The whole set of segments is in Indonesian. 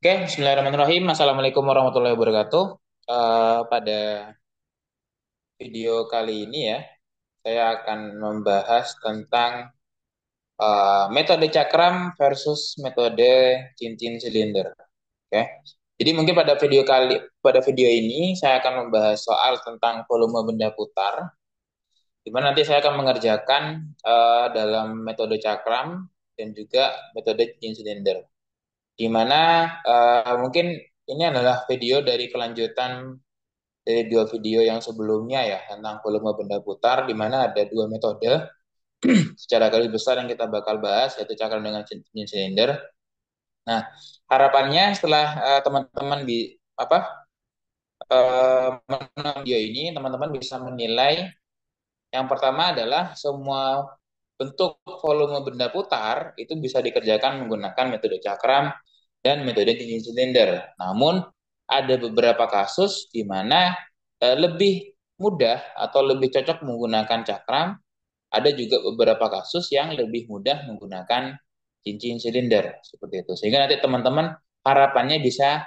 Oke, Bismillahirrahmanirrahim. Assalamualaikum warahmatullahi wabarakatuh. Pada video kali ini ya, saya akan membahas tentang metode cakram versus metode cincin silinder. Oke, jadi mungkin pada video ini saya akan membahas soal tentang volume benda putar, di mana nanti saya akan mengerjakan dalam metode cakram dan juga metode cincin silinder. Di mana mungkin ini adalah video dari kelanjutan dari dua video yang sebelumnya ya tentang volume benda putar, di mana ada dua metode secara garis besar yang kita bakal bahas, yaitu cakram dengan cincin silinder. Nah, harapannya setelah teman-teman menonton video ini, teman-teman bisa menilai. Yang pertama adalah semua bentuk volume benda putar itu bisa dikerjakan menggunakan metode cakram dan metode cincin silinder. Namun ada beberapa kasus di mana lebih mudah atau lebih cocok menggunakan cakram. Ada juga beberapa kasus yang lebih mudah menggunakan cincin silinder seperti itu. Sehingga nanti teman-teman harapannya bisa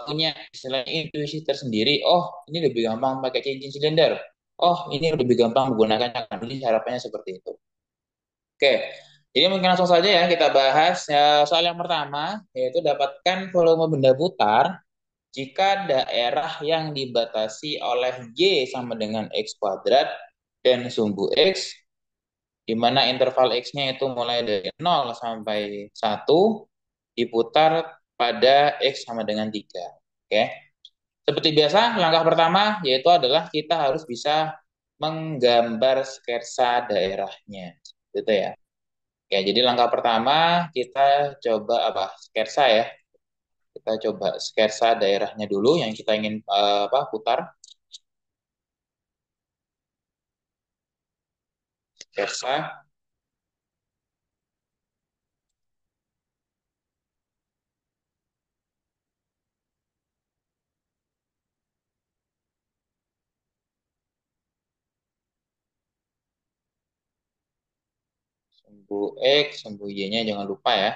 punya istilahnya intuisi tersendiri. Oh, ini lebih gampang pakai cincin silinder. Oh, ini lebih gampang menggunakan cakram. Jadi harapannya seperti itu. Oke, jadi mungkin langsung saja ya kita bahas soal yang pertama, yaitu dapatkan volume benda putar jika daerah yang dibatasi oleh Y sama dengan X kuadrat dan sumbu X, di mana interval X-nya itu mulai dari 0 sampai 1, diputar pada X sama dengan 3. Oke. Seperti biasa, langkah pertama yaitu adalah kita harus bisa menggambar sketsa daerahnya. Gitu ya. Ya, jadi langkah pertama kita coba apa? Sketsa ya. Kita coba sketsa daerahnya dulu yang kita ingin putar. Sketsa sumbu X, sumbu Y-nya jangan lupa ya.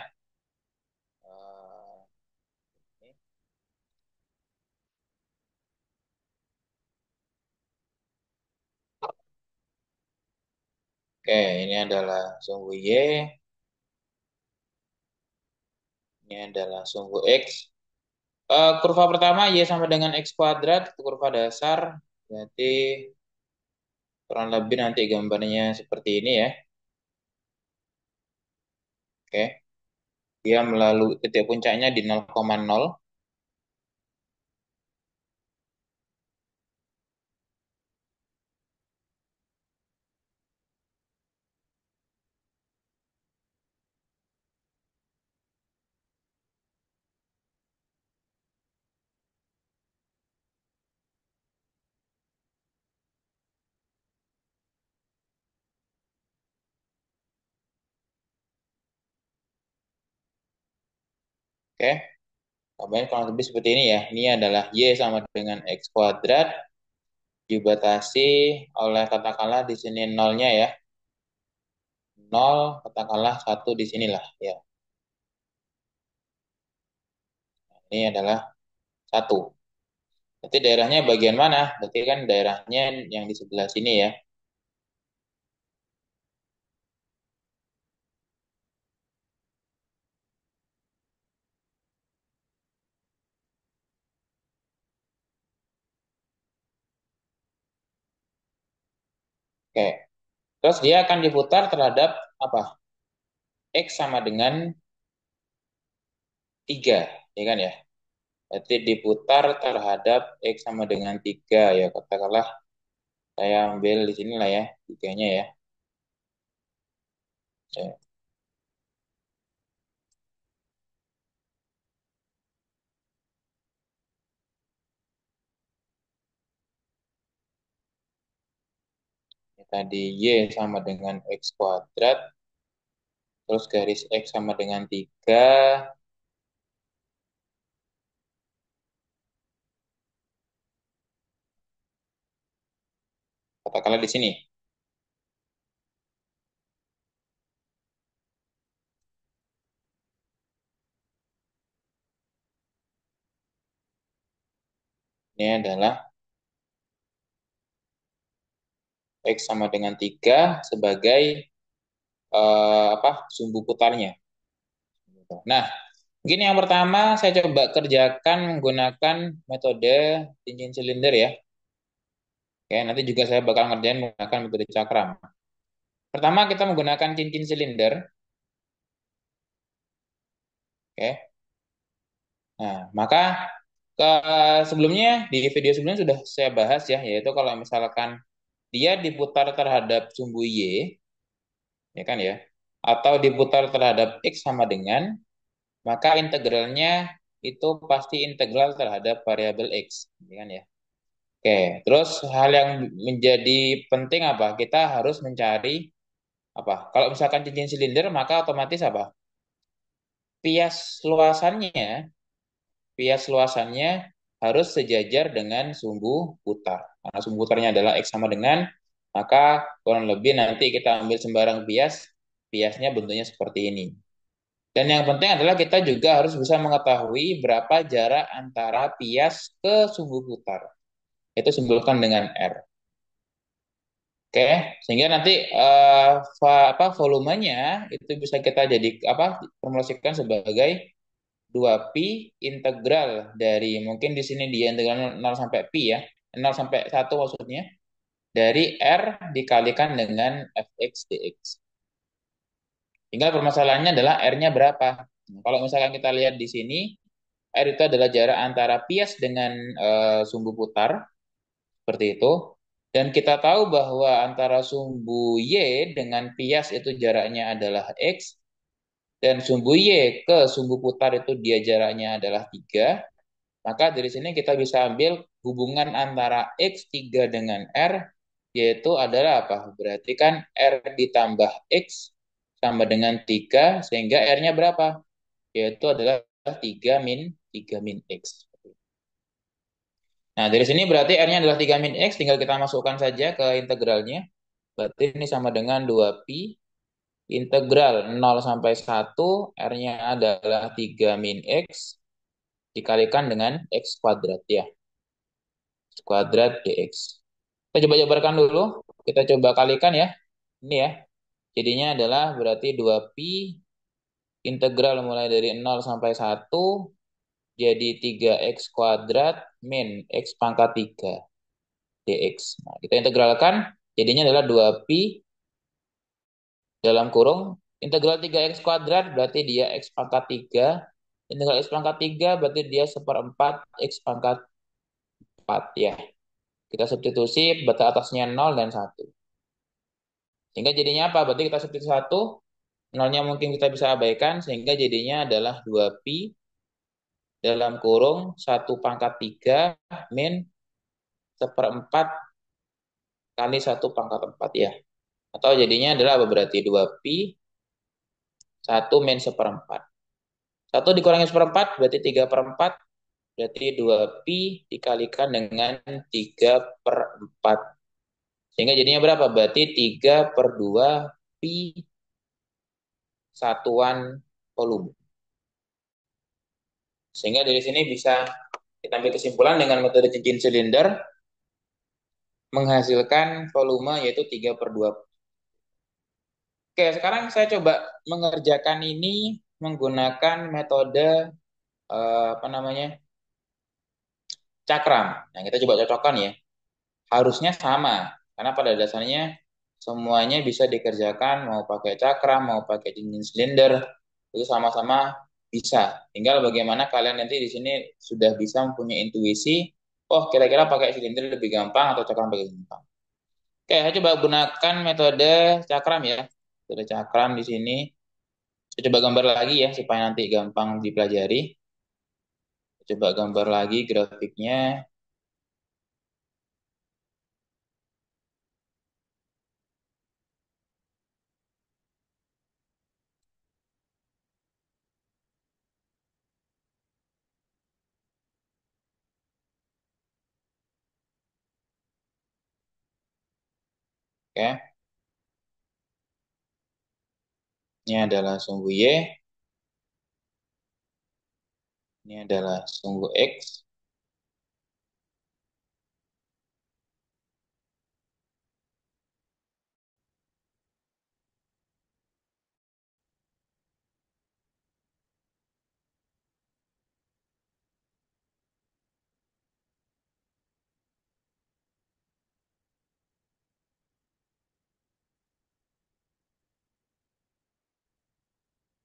Eh, Oke, ini adalah sumbu Y, ini adalah sumbu X. Kurva pertama Y sama dengan X kuadrat, itu kurva dasar. Berarti kurang lebih nanti gambarnya seperti ini ya. Oke, dia melalui titik puncaknya di 0,0. Oke, gambarnya kurang lebih seperti ini ya. Ini adalah Y sama dengan X kuadrat dibatasi oleh katakanlah di sini nolnya ya. Nol, katakanlah satu di sinilah ya. Ini adalah satu. Berarti daerahnya bagian mana? Berarti kan daerahnya yang di sebelah sini ya. Oke. Terus dia akan diputar terhadap apa? X sama dengan 3, ya kan ya? Berarti diputar terhadap X sama dengan 3 ya. Katakanlah saya ambil di sini lah ya, 3-nya ya. Ya, ini tadi Y sama dengan X kuadrat. Terus garis X sama dengan 3. Katakanlah di sini. Ini adalah X sama dengan 3 sebagai sumbu putarnya. Nah, mungkin yang pertama saya coba kerjakan menggunakan metode cincin silinder ya. Oke, nanti juga saya bakal ngerjain menggunakan metode cakram. Pertama kita menggunakan cincin silinder. Oke. Nah, maka ke sebelumnya di video sebelumnya sudah saya bahas ya, yaitu kalau misalkan dia diputar terhadap sumbu Y, ya kan ya, atau diputar terhadap X sama dengan, maka integralnya itu pasti integral terhadap variabel X, ya kan ya. Oke, terus hal yang menjadi penting apa? Kita harus mencari apa? Kalau misalkan cincin silinder, maka otomatis apa? Pias luasannya Pias luasannya harus sejajar dengan sumbu putar. Karena sumbu putarnya adalah X sama dengan, maka kurang lebih nanti kita ambil sembarang bias, biasnya bentuknya seperti ini. Dan yang penting adalah kita juga harus bisa mengetahui berapa jarak antara bias ke sumbu putar. Itu simbolkan dengan R. Oke, sehingga nanti volumenya itu bisa kita jadi formulasikan sebagai 2pi integral dari mungkin di sini dia integral 0 sampai pi ya. 0 sampai 1 maksudnya dari R dikalikan dengan fx dx. Tinggal permasalahannya adalah R-nya berapa. Nah, kalau misalkan kita lihat di sini R itu adalah jarak antara pias dengan sumbu putar seperti itu. Dan kita tahu bahwa antara sumbu Y dengan pias itu jaraknya adalah X. Dan sumbu Y ke sumbu putar itu dia jaraknya adalah 3. Maka dari sini kita bisa ambil hubungan antara X3 dengan R, yaitu adalah apa? Berarti kan R ditambah X sama dengan 3, sehingga R-nya berapa? Yaitu adalah 3 min X. Nah, dari sini berarti R-nya adalah 3 min X, tinggal kita masukkan saja ke integralnya. Berarti ini sama dengan 2pi integral 0 sampai 1, R-nya adalah 3 min X, dikalikan dengan X kuadrat ya. Kuadrat dx. Kita coba jabarkan dulu. Kita coba kalikan ya. Ini ya. Jadinya adalah berarti 2pi integral mulai dari 0 sampai 1 jadi 3x kuadrat min x pangkat 3 dx. Nah, kita integralkan jadinya adalah 2pi dalam kurung integral 3x kuadrat berarti dia x pangkat 3. Integral x pangkat 3 berarti dia seperempat x pangkat 4 ya. Kita substitusi batas atasnya 0 dan 1. Sehingga jadinya apa? Berarti kita substitusi 1, nolnya mungkin kita bisa abaikan, sehingga jadinya adalah 2pi dalam kurung 1 pangkat 3 min seperempat kali 1 pangkat 4 ya. Atau jadinya adalah apa berarti? 2pi 1 min seperempat. 1 dikurangi seperempat berarti 3 per 4. Berarti 2pi dikalikan dengan 3 per 4. Sehingga jadinya berapa? Berarti 3 per 2 pi satuan volume. Sehingga dari sini bisa kita ambil kesimpulan dengan metode cincin silinder menghasilkan volume yaitu 3 per 2. Oke, sekarang saya coba mengerjakan ini menggunakan metode apa namanya? Cakram. Nah, kita coba cocokkan ya. Harusnya sama karena pada dasarnya semuanya bisa dikerjakan mau pakai cakram, mau pakai cincin silinder itu sama-sama bisa. Tinggal bagaimana kalian nanti di sini sudah bisa mempunyai intuisi, oh kira-kira pakai silinder lebih gampang atau cakram lebih gampang. Oke, saya coba gunakan metode cakram ya. Metode cakram di sini. Saya coba gambar lagi ya supaya nanti gampang dipelajari. Saya coba gambar lagi grafiknya. Oke, ini adalah sumbu Y, ini adalah sumbu X.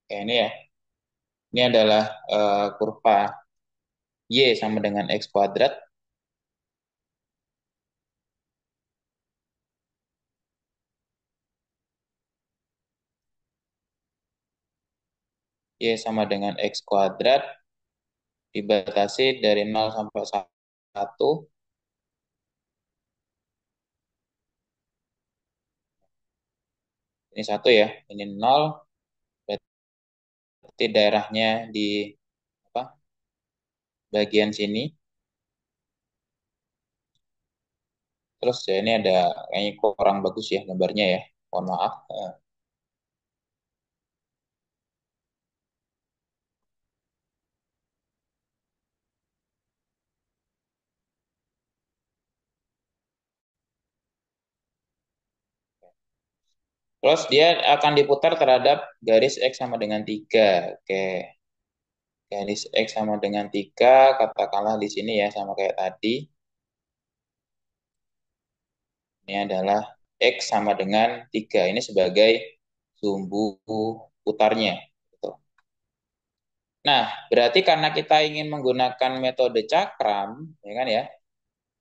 Oke, ini ya. Ini adalah kurva Y sama dengan X kuadrat. Y sama dengan X kuadrat dibatasi dari 0 sampai 1. Ini 1 ya, ini 0. Berarti daerahnya di apa, bagian sini. Terus ya ini ada kayaknya kurang bagus ya gambarnya ya. Mohon maaf. Terus dia akan diputar terhadap garis X sama dengan 3. Oke. Garis X sama dengan 3, katakanlah di sini ya, sama kayak tadi. Ini adalah X sama dengan 3. Ini sebagai sumbu putarnya. Gitu. Nah, berarti karena kita ingin menggunakan metode cakram, ya kan ya,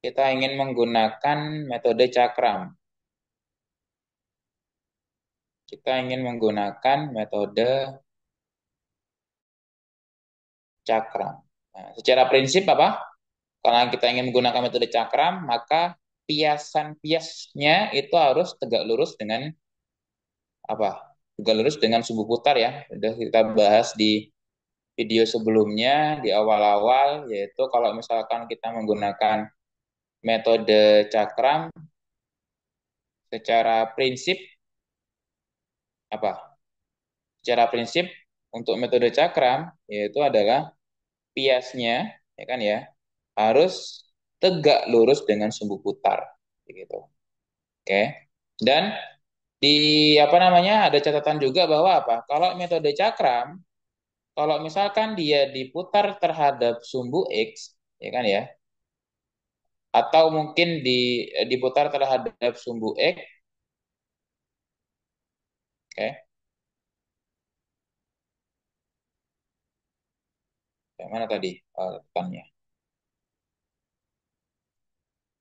kita ingin menggunakan metode cakram. Kita ingin menggunakan metode cakram. Nah, secara prinsip apa? Kalau kita ingin menggunakan metode cakram, maka piasan-piasnya itu harus tegak lurus dengan apa? Tegak lurus dengan sumbu putar ya. Sudah kita bahas di video sebelumnya di awal-awal, yaitu kalau misalkan kita menggunakan metode cakram, secara prinsip apa? Secara prinsip untuk metode cakram yaitu adalah piasnya, ya kan ya, harus tegak lurus dengan sumbu putar, gitu. Oke. Dan di apa namanya ada catatan juga bahwa apa? Kalau metode cakram, kalau misalkan dia diputar terhadap sumbu X, ya kan ya, atau mungkin diputar terhadap sumbu X, oke, yang mana tadi catatannya?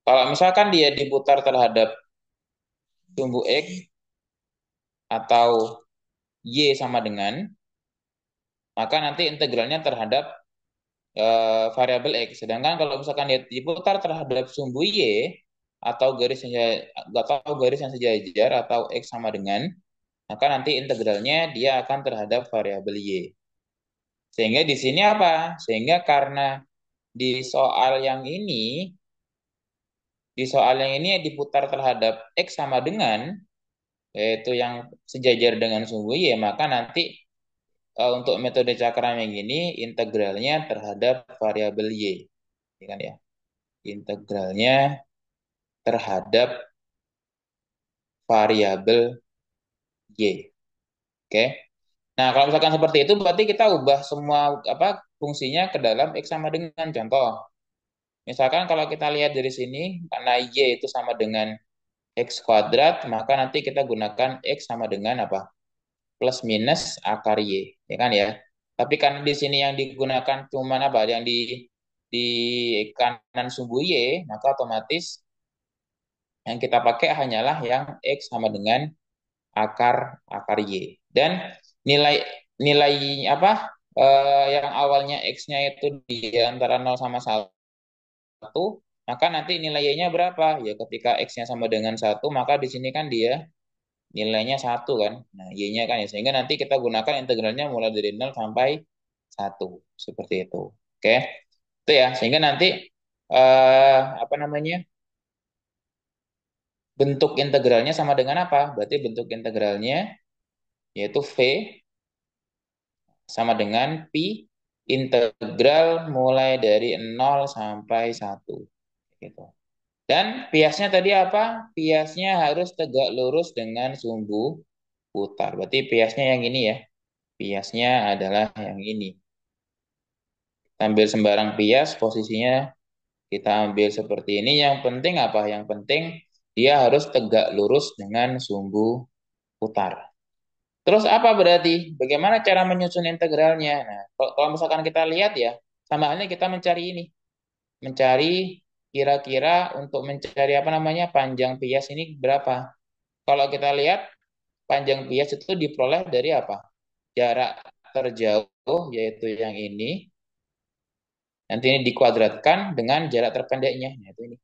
Kalau misalkan dia diputar terhadap sumbu X atau Y sama dengan, maka nanti integralnya terhadap variabel X. Sedangkan kalau misalkan dia diputar terhadap sumbu Y atau garis yang sejajar atau X sama dengan, maka nanti integralnya dia akan terhadap variabel Y. Sehingga di sini apa? Sehingga karena di soal yang ini, di soal yang ini diputar terhadap X sama dengan, yaitu yang sejajar dengan sumbu Y, maka nanti untuk metode cakram yang ini integralnya terhadap variabel Y. Ya kan ya? Integralnya terhadap variabel Y. Oke. Nah, kalau misalkan seperti itu berarti kita ubah semua apa fungsinya ke dalam X sama dengan, contoh. Misalkan kalau kita lihat dari sini karena Y itu sama dengan X kuadrat, maka nanti kita gunakan X sama dengan apa? Plus minus akar Y, ya kan ya. Tapi karena di sini yang digunakan cuman apa? Yang di kanan sumbu Y, maka otomatis yang kita pakai hanyalah yang X sama dengan akar akar Y. Dan nilai nilai apa? Yang awalnya X-nya itu di antara 0 sama 1, maka nanti nilai Y-nya berapa? Ya ketika X-nya sama dengan 1, maka di sini kan dia nilainya 1 kan. Nah, Y-nya kan ya. Sehingga nanti kita gunakan integralnya mulai dari 0 sampai 1. Seperti itu. Oke. Itu ya. Sehingga nanti apa namanya? Bentuk integralnya sama dengan apa? Berarti bentuk integralnya yaitu V sama dengan pi integral mulai dari 0 sampai 1. Gitu. Dan piasnya tadi apa? Piasnya harus tegak lurus dengan sumbu putar. Berarti piasnya yang ini ya. Piasnya adalah yang ini. Ambil sembarang pias, posisinya kita ambil seperti ini. Yang penting apa? Yang penting dia harus tegak lurus dengan sumbu putar. Terus apa berarti? Bagaimana cara menyusun integralnya? Nah, kalau misalkan kita lihat ya, sama halnya kita mencari ini, mencari kira-kira untuk mencari apa namanya panjang bias ini berapa. Kalau kita lihat panjang bias itu diperoleh dari apa? Jarak terjauh yaitu yang ini. Nanti ini dikuadratkan dengan jarak terpendeknya. Nah, itu ini.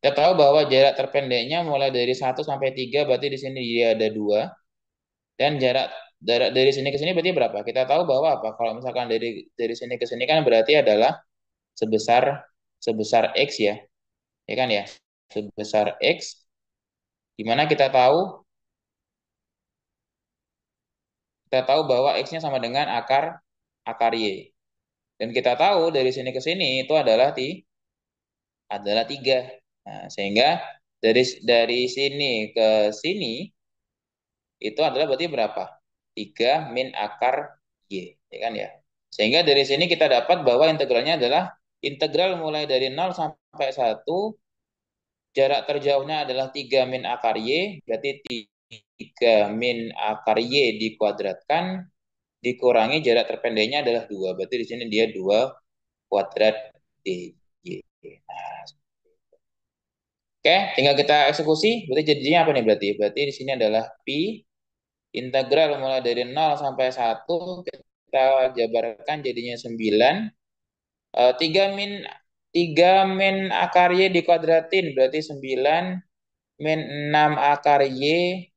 Kita tahu bahwa jarak terpendeknya mulai dari 1 sampai 3, berarti di sini dia ada 2. Dan jarak jarak dari sini ke sini berarti berapa? Kita tahu bahwa apa? Kalau misalkan dari sini ke sini kan berarti adalah sebesar sebesar x ya. Ya kan ya? Sebesar x di mana kita tahu bahwa x-nya sama dengan akar akar y. Dan kita tahu dari sini ke sini itu adalah 3. Nah, sehingga dari sini ke sini itu adalah berarti berapa? 3 min akar Y, ya kan ya? Sehingga dari sini kita dapat bahwa integralnya adalah integral mulai dari 0 sampai 1, jarak terjauhnya adalah 3 min akar Y, berarti 3 min akar Y dikuadratkan, dikurangi jarak terpendeknya adalah 2. Berarti di sini dia 2 kuadrat DY. Nah, oke, tinggal kita eksekusi. Berarti jadinya apa nih berarti? Berarti di sini adalah Pi integral mulai dari 0 sampai 1 kita jabarkan jadinya 9. 3 min 3 min akar Y dikuadratin berarti 9 min 6 akar Y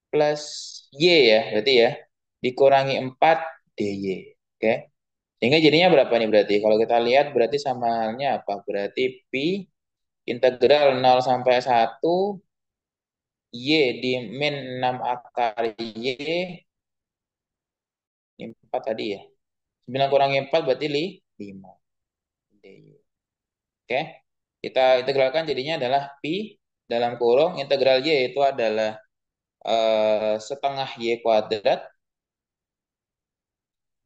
plus Y ya berarti ya dikurangi 4 DY. Oke. Sehingga jadinya berapa nih berarti? Kalau kita lihat berarti sama halnya apa? Berarti Pi integral 0 sampai 1 Y di min 6 akar Y, ini 4 tadi ya. 9 kurangi 4 berarti 5. Oke. Kita integralkan jadinya adalah pi dalam kurung integral y itu adalah setengah y kuadrat.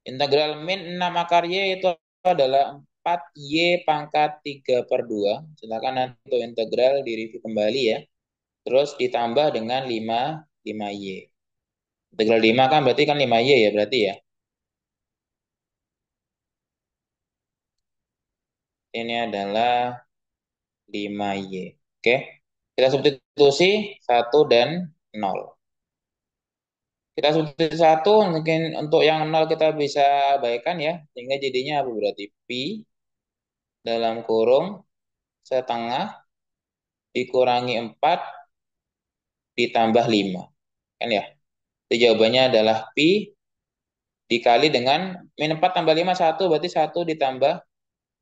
Integral min 6 akar y itu adalah 4 y pangkat 3/2. Silakan nanti untuk integral direview kembali ya. Terus ditambah dengan 5 y. Integral 5 kan berarti kan 5 y ya berarti ya. Ini adalah 5y. Oke. Kita substitusi 1 dan 0. Kita substitusi 1, mungkin untuk yang 0 kita bisa abaikan ya. Sehingga jadinya apa berarti? Pi dalam kurung setengah dikurangi 4 ditambah 5. Kan ya? Jadi jawabannya adalah Pi dikali dengan min 4 tambah 5 1, berarti 1 ditambah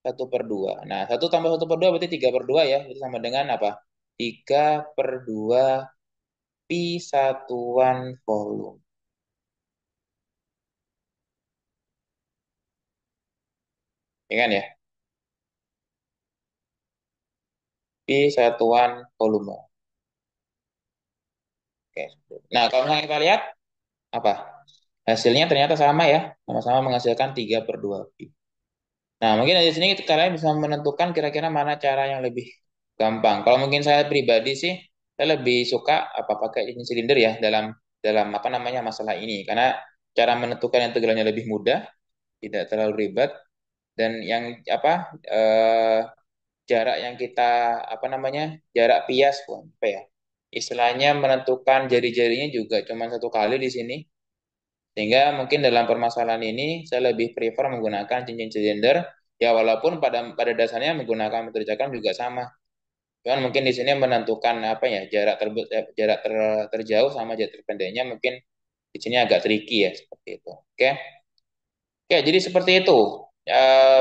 1/2. Nah, 1 tambah 1/2 berarti 3/2 ya. Itu sama dengan apa? 3/2 Pi satuan volume. Ya kan ya? Pi satuan volume. Oke. Nah, kalau misalnya kita lihat apa? Hasilnya ternyata sama ya, sama-sama menghasilkan 3/2 pi. Nah, mungkin dari sini kalian bisa menentukan kira-kira mana cara yang lebih gampang. Kalau mungkin saya pribadi sih, saya lebih suka apa pakai cincin silinder ya dalam dalam apa namanya masalah ini, karena cara menentukan integralnya lebih mudah, tidak terlalu ribet, dan yang apa jarak yang kita apa namanya jarak pias, apa ya? Istilahnya menentukan jari-jarinya juga cuma 1 kali di sini. Sehingga mungkin dalam permasalahan ini saya lebih prefer menggunakan cincin silinder. Ya walaupun pada pada dasarnya menggunakan metode cakram juga sama. Cuman mungkin di sini menentukan apa ya terjauh sama jarak terpendeknya mungkin di sini agak tricky ya seperti itu. Oke. Oke, jadi seperti itu.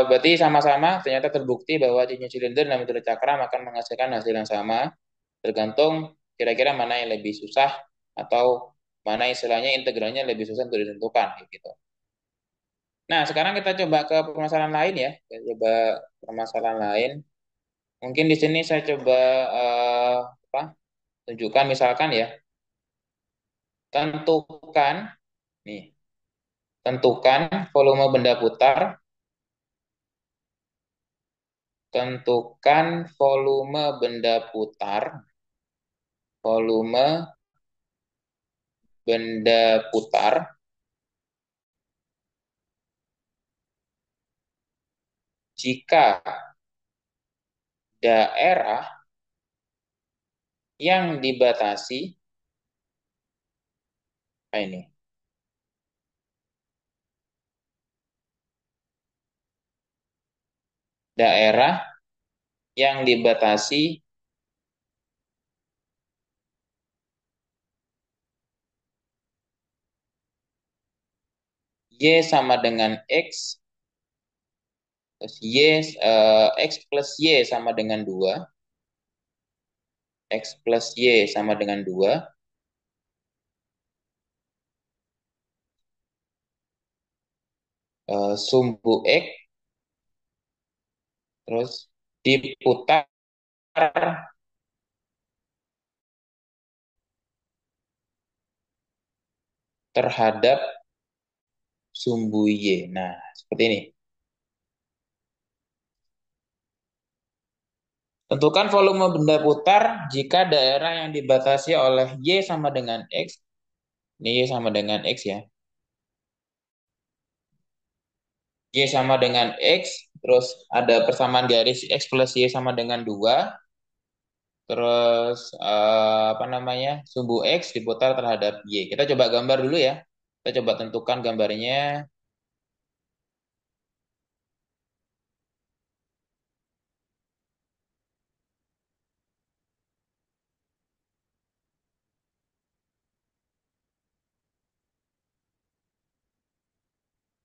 Berarti sama-sama ternyata terbukti bahwa cincin silinder dan metode cakram akan menghasilkan hasil yang sama. Tergantung kira-kira mana yang lebih susah atau mana istilahnya integralnya lebih susah untuk ditentukan gitu. Nah, sekarang kita coba ke permasalahan lain ya. Kita coba permasalahan lain. Mungkin di sini saya coba apa? Tunjukkan misalkan ya, tentukan nih, tentukan volume benda putar, tentukan volume benda putar, volume benda putar jika daerah yang dibatasi, apa ini? Daerah yang dibatasi Y sama dengan X, terus X plus Y sama dengan 2, X plus Y sama dengan 2, sumbu X, terus diputar terhadap sumbu Y. Nah, seperti ini. Tentukan volume benda putar jika daerah yang dibatasi oleh Y sama dengan X. Ini Y sama dengan X ya. Y sama dengan X, terus ada persamaan garis X plus Y sama dengan 2, terus apa namanya, sumbu X diputar terhadap Y. Kita coba gambar dulu ya. Kita coba tentukan gambarnya.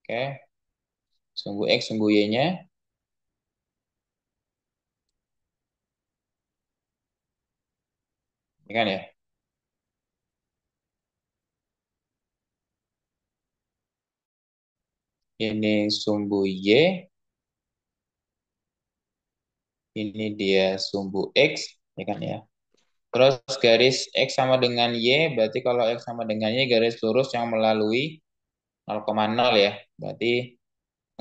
Oke, sumbu X, sumbu Y-nya. Ini kan ya. Ini sumbu Y, ini dia sumbu X, ya kan ya. Terus garis X sama dengan Y, berarti kalau X sama dengan Y garis lurus yang melalui 0,0 ya. Berarti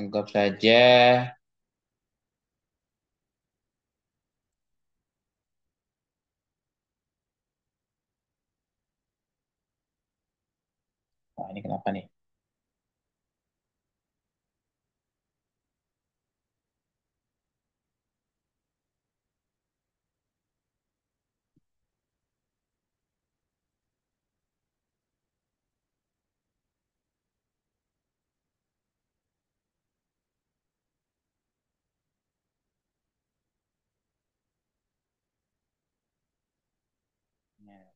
anggap saja, wah ini kenapa nih? Nah,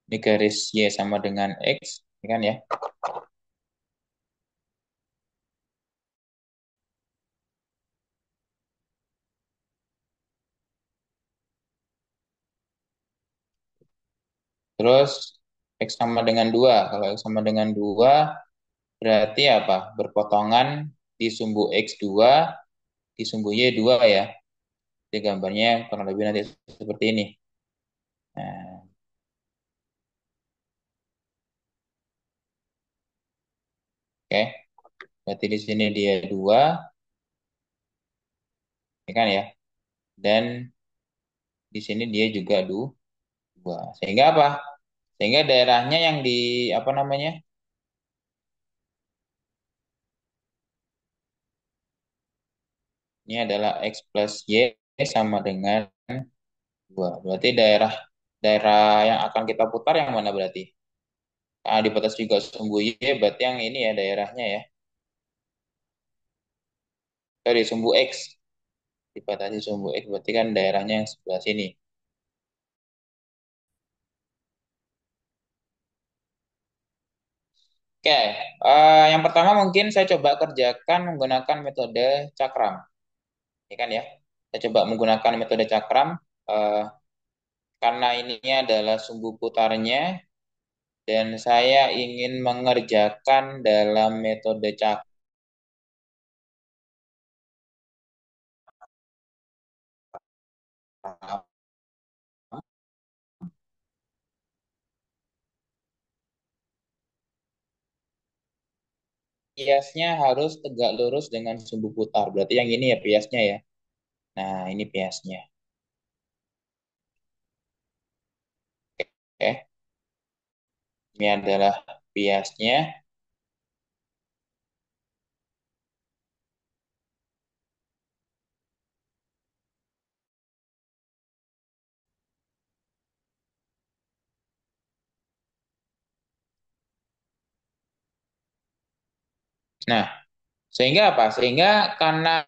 ini garis Y sama dengan X, ya kan ya. Terus X sama dengan 2. Kalau X sama dengan 2 berarti apa? Berpotongan di sumbu X2, di sumbu Y2 ya. Jadi gambarnya kurang lebih nanti seperti ini. Nah, oke. Berarti di sini dia 2, ya kan ya. Dan di sini dia juga 2. Sehingga apa? Sehingga daerahnya yang di apa namanya? Ini adalah X plus Y sama dengan 2. Berarti daerah daerah yang akan kita putar yang mana berarti? Ah, di batas juga sumbu Y, berarti yang ini ya daerahnya ya. Sorry, sumbu X. Dibatasi sumbu X, berarti kan daerahnya yang sebelah sini. Oke, yang pertama mungkin saya coba kerjakan menggunakan metode cakram. Ya kan ya? Saya coba menggunakan metode cakram. eh, karena ini adalah sumbu putarnya, dan saya ingin mengerjakan dalam metode cakram. Piasnya harus tegak lurus dengan sumbu putar. Berarti yang ini ya piasnya ya. Nah, ini piasnya. Oke, ini adalah biasnya. Nah, sehingga apa? Sehingga karena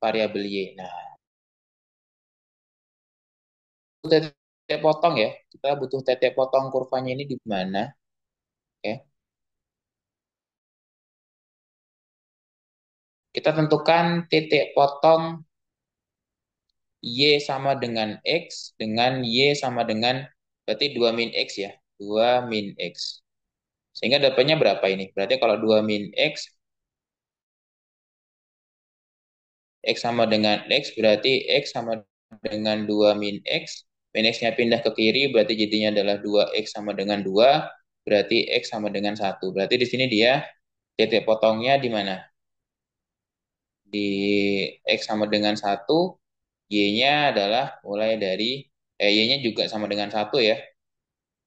variabel Y. Nah, titik potong ya. Kita butuh titik potong kurvanya ini di mana? Oke. Kita tentukan titik potong Y sama dengan X dengan Y sama dengan berarti 2 min X ya. 2 min X. Sehingga dapatnya berapa ini? Berarti kalau 2 min X sama dengan X berarti X sama dengan 2 min X. Min X-nya pindah ke kiri berarti jadinya adalah 2X sama dengan 2. Berarti X sama dengan 1. Berarti di sini dia titik potongnya di mana? Di X sama dengan 1. Y-nya adalah mulai dari Y-nya juga sama dengan 1 ya.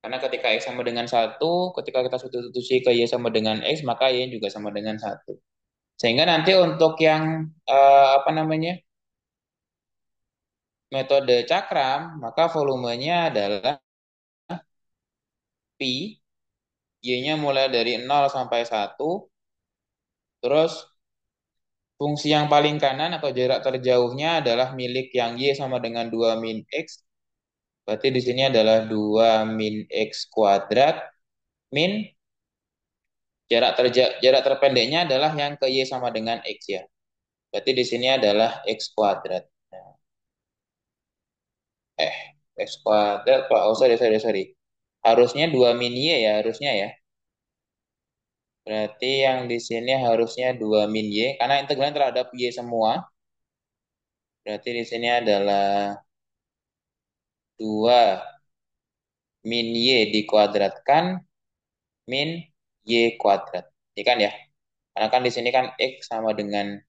Karena ketika X sama dengan 1, ketika kita substitusi ke Y sama dengan X, maka Y juga sama dengan 1. Sehingga nanti untuk yang apa namanya? Metode cakram, maka volumenya adalah pi, Y-nya mulai dari 0 sampai 1, terus fungsi yang paling kanan atau jarak terjauhnya adalah milik yang Y sama dengan 2 min X. Berarti di sini adalah 2 min X kuadrat min jarak terpendeknya adalah yang ke Y sama dengan X ya. Berarti di sini adalah X kuadrat. Nah, eh, X kuadrat, Pak. Oh, sorry. Harusnya 2 min Y ya, harusnya ya. Berarti yang di sini harusnya 2 min Y. Karena integralan terhadap Y semua. Berarti di sini adalah 2 min Y dikuadratkan min Y kuadrat. Ini kan ya. Karena kan di sini kan X sama dengan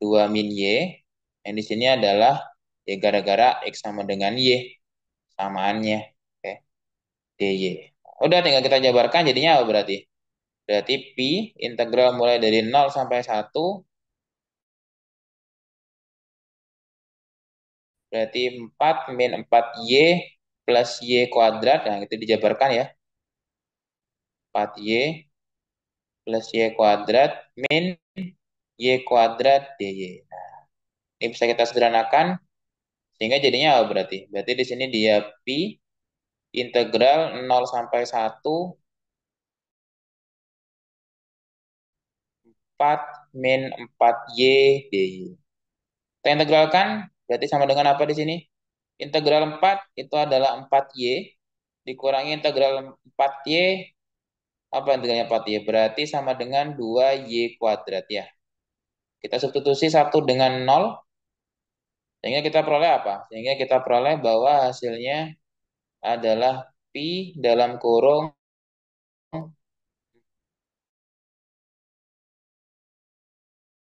2 min Y. Yang di sini adalah ya gara-gara X sama dengan Y. Samaannya. Oke. DY. Udah tinggal kita jabarkan jadinya apa berarti? Berarti pi integral mulai dari 0 sampai 1 berarti 4 min 4Y plus Y kuadrat. Nah, itu dijabarkan ya. 4Y plus Y kuadrat min Y kuadrat DY. Nah, ini bisa kita sederhanakan sehingga jadinya apa berarti? Berarti di sini dia pi integral 0 sampai 1 4 min 4Y DY. Kita integralkan berarti sama dengan apa di sini? Integral 4 itu adalah 4Y dikurangi integral 4Y apa integralnya 4Y? Berarti sama dengan 2Y kuadrat ya. Kita substitusi 1 dengan 0 sehingga kita peroleh apa? Sehingga kita peroleh bahwa hasilnya adalah pi dalam kurung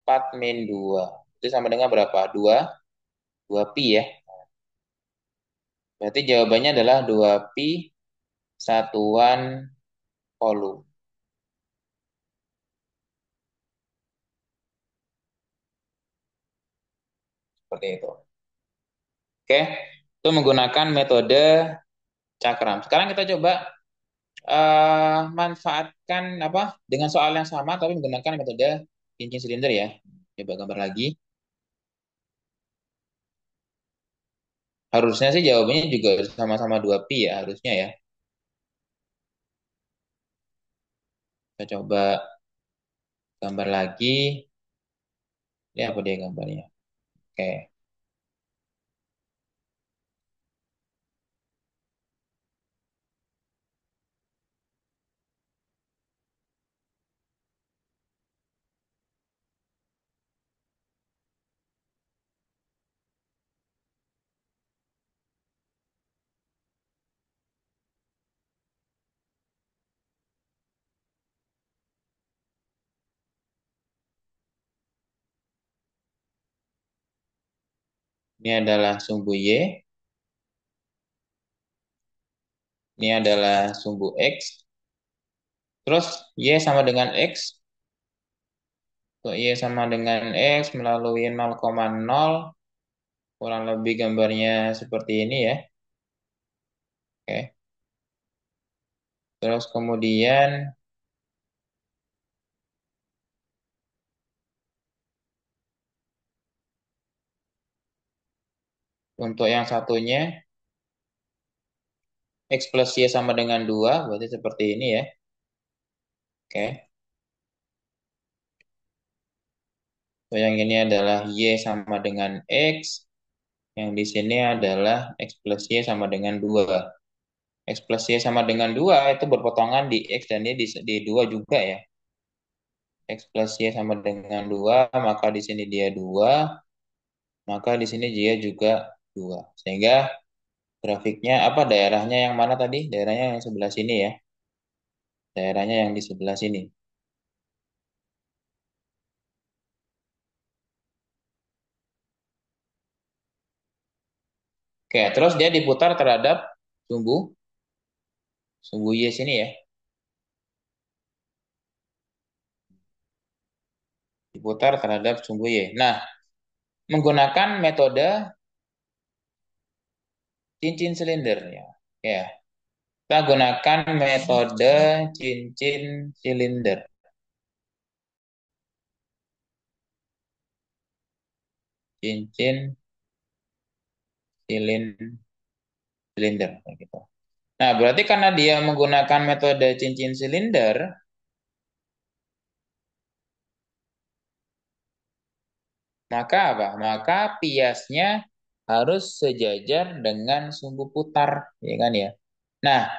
4 min 2. Itu sama dengan berapa? 2 pi ya. Berarti jawabannya adalah 2 pi satuan volume. Seperti itu. Oke, itu menggunakan metode cakram. Sekarang kita coba manfaatkan apa dengan soal yang sama tapi menggunakan metode cincin silinder ya. Coba gambar lagi. Harusnya sih jawabannya juga sama-sama 2 pi ya harusnya ya. Kita coba gambar lagi. Ini apa dia gambarnya? Oke. Ini adalah sumbu Y. Ini adalah sumbu X. Terus Y sama dengan X. Untuk Y sama dengan X melalui 0,0. Kurang lebih gambarnya seperti ini ya. Oke. Terus kemudian untuk yang satunya X plus Y sama dengan 2. Berarti seperti ini ya. Oke. So, yang ini adalah Y sama dengan X. Yang di sini adalah X plus Y sama dengan 2. X plus Y sama dengan 2 itu berpotongan di X dan Y di 2 juga ya. X plus Y sama dengan 2, maka di sini dia 2, maka di sini dia juga 2. Sehingga grafiknya apa daerahnya yang mana tadi? Daerahnya yang sebelah sini ya. Daerahnya yang di sebelah sini. Oke, terus dia diputar terhadap sumbu sumbu Y sini ya. Diputar terhadap sumbu Y. Nah, menggunakan metode cincin silinder ya. Ya, kita gunakan metode cincin silinder. Cincin silinder kayak gitu. Nah, berarti karena dia menggunakan metode cincin silinder, maka apa? Maka piasnya harus sejajar dengan sumbu putar, ya kan ya. Nah,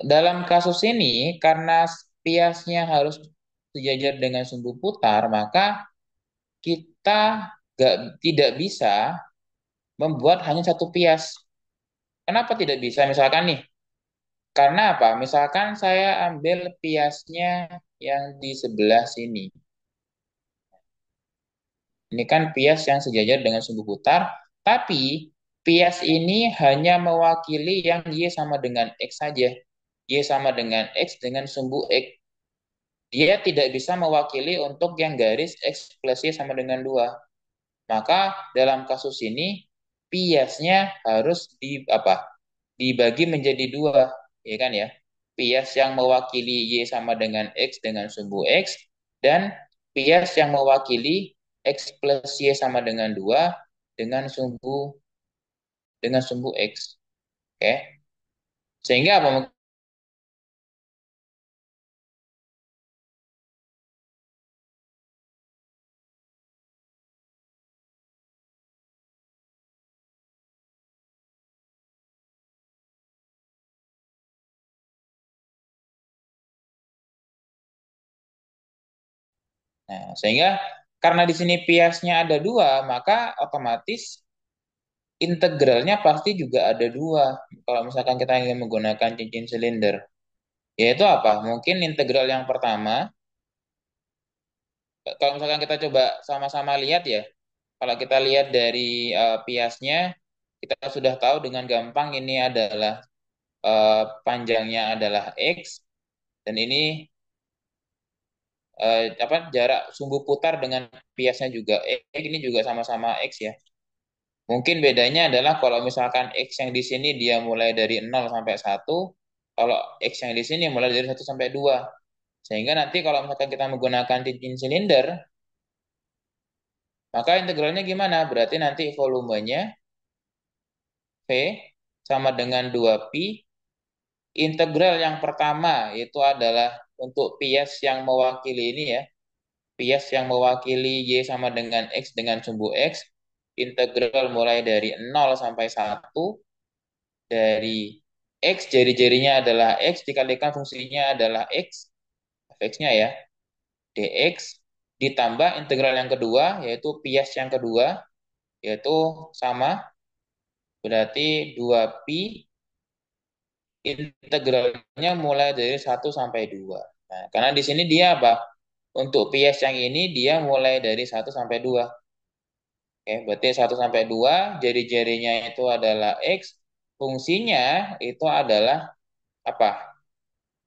dalam kasus ini karena piasnya harus sejajar dengan sumbu putar, maka kita tidak bisa membuat hanya satu pias. Kenapa tidak bisa? Misalkan nih, karena apa? Misalkan saya ambil piasnya yang di sebelah sini. Ini kan pias yang sejajar dengan sumbu putar, tapi pias ini hanya mewakili yang Y sama dengan X saja. Y sama dengan X dengan sumbu X. Dia tidak bisa mewakili untuk yang garis X plus Y sama dengan 2. Maka dalam kasus ini piasnya harus dibagi menjadi dua, ya kan ya? Pias yang mewakili Y sama dengan X dengan sumbu X dan pias yang mewakili X plus Y sama dengan 2 dengan sumbu X. Oke. Sehingga apa? Nah, sehingga karena di sini piasnya ada dua, maka otomatis integralnya pasti juga ada dua. Kalau misalkan kita ingin menggunakan cincin silinder, yaitu apa? Mungkin integral yang pertama, kalau misalkan kita coba sama-sama lihat ya, kalau kita lihat dari piasnya, kita sudah tahu dengan gampang ini adalah panjangnya adalah X, dan ini jarak sumbu putar dengan piasnya juga X, ini juga sama-sama X ya. Mungkin bedanya adalah kalau misalkan X yang di sini dia mulai dari 0 sampai 1, kalau X yang di sini mulai dari 1 sampai 2. Sehingga nanti kalau misalkan kita menggunakan cincin silinder, maka integralnya gimana? Berarti nanti volumenya V sama dengan 2pi. Integral yang pertama itu adalah untuk pias yang mewakili ini ya. Pias yang mewakili Y sama dengan X dengan sumbu X. Integral mulai dari 0 sampai 1 dari X, jari-jarinya adalah X, dikalikan fungsinya adalah X, fx-nya ya, dx, ditambah integral yang kedua, yaitu pias yang kedua, yaitu sama, berarti 2pi, integralnya mulai dari 1 sampai 2. Nah, karena di sini dia apa? Untuk pias yang ini dia mulai dari 1 sampai 2. Oke, berarti 1 sampai 2 jari-jarinya itu adalah X. Fungsinya itu adalah apa?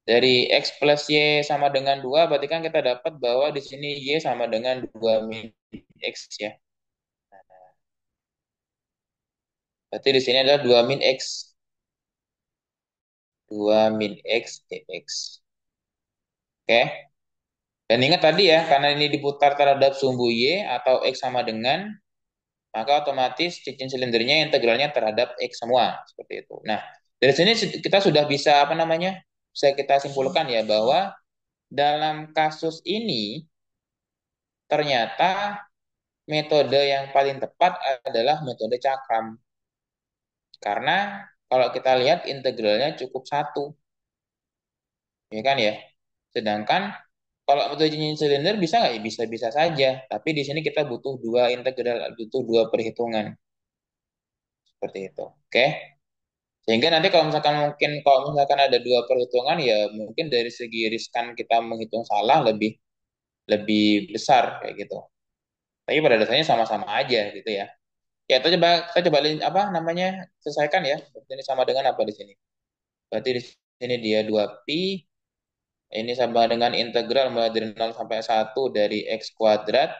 Dari X plus Y sama dengan 2 berarti kan kita dapat bahwa di sini Y sama dengan 2 min X ya. Berarti di sini adalah 2 min X. 2 min X dx. Oke. Dan ingat tadi ya, karena ini diputar terhadap sumbu Y atau X sama dengan, maka otomatis cincin silindernya integralnya terhadap X semua. Seperti itu. Nah, dari sini kita sudah bisa, apa namanya, bisa kita simpulkan ya, bahwa dalam kasus ini, ternyata metode yang paling tepat adalah metode cakram. Karena kalau kita lihat integralnya cukup satu. Ya kan ya? Sedangkan kalau metode cincin silinder bisa nggak? Ya, bisa-bisa saja. Tapi di sini kita butuh dua integral, butuh dua perhitungan. Seperti itu. Oke? Sehingga nanti kalau misalkan ada dua perhitungan ya mungkin dari segi riskan kita menghitung salah lebih lebih besar kayak gitu. Tapi pada dasarnya sama-sama aja gitu ya. Ya kita coba apa namanya selesaikan ya. Berarti ini sama dengan apa di sini? Berarti di sini dia 2pi. Ini sama dengan integral mulai dari 0 sampai 1 dari x kuadrat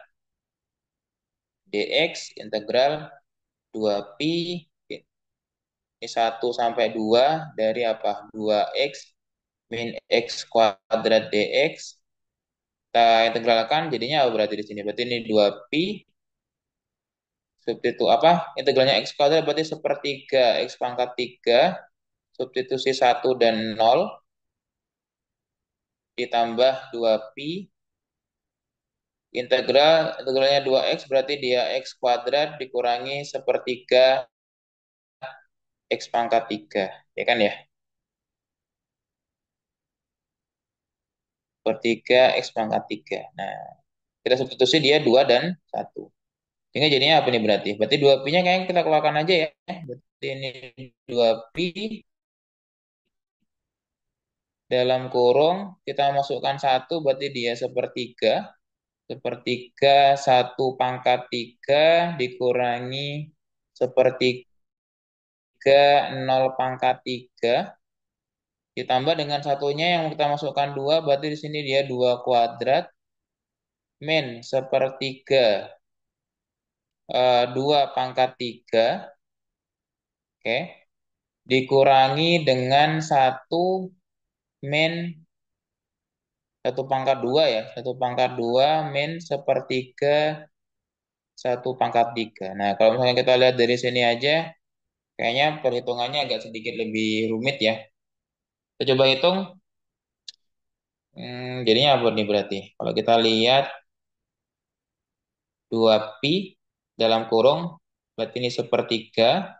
dx integral 2pi ini 1 sampai 2 dari apa? 2x min x kuadrat dx. Kita integralkan jadinya apa berarti di sini? Berarti ini 2pi substitusi apa? Integralnya x kuadrat berarti sepertiga x pangkat 3 substitusi 1 dan 0 ditambah 2pi integralnya 2x berarti dia x kuadrat dikurangi sepertiga x pangkat 3 ya kan ya, sepertiga x pangkat 3. Nah kita substitusi dia 2 dan 1 sehingga jadinya apa nih berarti 2pi nya kayaknya kita keluarkan aja ya. Berarti ini 2pi dalam kurung kita masukkan 1 berarti dia sepertiga sepertiga 1 pangkat 3 dikurangi sepertiga 0 pangkat 3 ditambah dengan satunya yang kita masukkan 2 berarti di sini dia 2 kuadrat min sepertiga 2 pangkat 3 oke dikurangi dengan 1 min 1 pangkat 2 ya 1 pangkat 2 min sepertiga 1 pangkat 3. Nah kalau misalnya kita lihat dari sini aja kayaknya perhitungannya agak sedikit lebih rumit ya. Kita coba hitung. Jadinya apa nih berarti? Kalau kita lihat 2pi dalam kurung, berarti ini sepertiga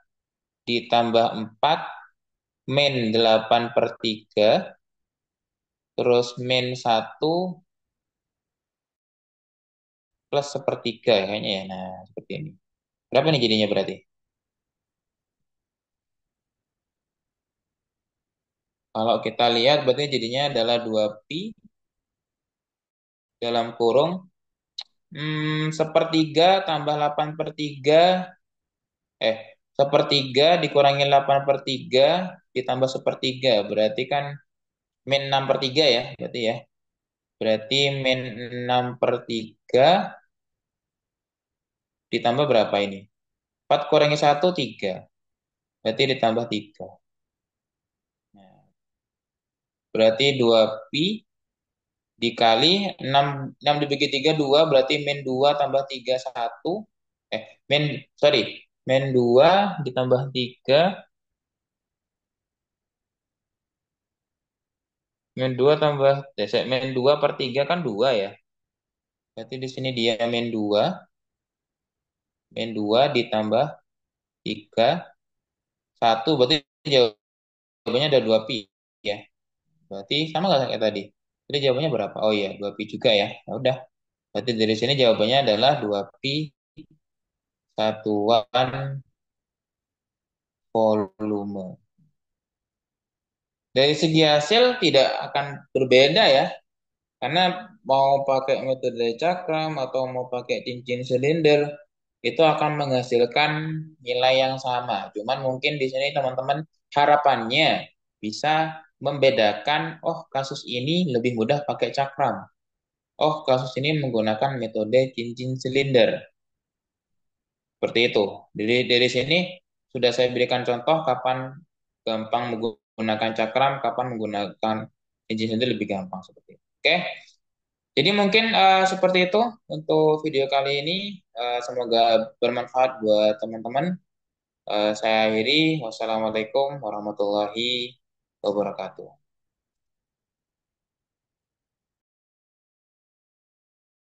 ditambah 4 min 8/3 terus min 1 plus sepertiga ya kayaknya ya. Nah, seperti ini. Berapa nih jadinya berarti? Kalau kita lihat berarti jadinya adalah 2pi dalam kurung sepertiga tambah 8/3 eh sepertiga dikurangi 8/3 ditambah sepertiga berarti kan min 6/3 ya berarti ya. Berarti min 6/3 ditambah berapa ini? 4 kurangi 1, 3. Berarti ditambah 3. Nah, berarti 2pi dikali 6 dibagi 3, 2. Berarti min 2 tambah 3, 1. Min, sorry. Min 2 ditambah 3. Min 2 tambah, min 2/3 kan 2 ya. Berarti di sini dia min 2 ditambah 3, 1. Berarti jawabannya ada 2pi ya. Berarti sama nggak kayak tadi? Jadi jawabannya berapa? Oh iya, 2pi juga ya. Ya udah. Berarti dari sini jawabannya adalah 2pi satuan volume. Dari segi hasil tidak akan berbeda ya. Karena mau pakai metode cakram atau mau pakai cincin silinder, itu akan menghasilkan nilai yang sama. Cuman mungkin di sini teman-teman harapannya bisa membedakan, oh kasus ini lebih mudah pakai cakram. Oh kasus ini menggunakan metode cincin silinder. Seperti itu. Dari sini sudah saya berikan contoh kapan gampang menggunakan cakram, kapan menggunakan cincin silinder lebih gampang seperti itu. Oke. Jadi mungkin seperti itu untuk video kali ini. Semoga bermanfaat buat teman-teman. Saya akhiri. Wassalamualaikum warahmatullahi wabarakatuh.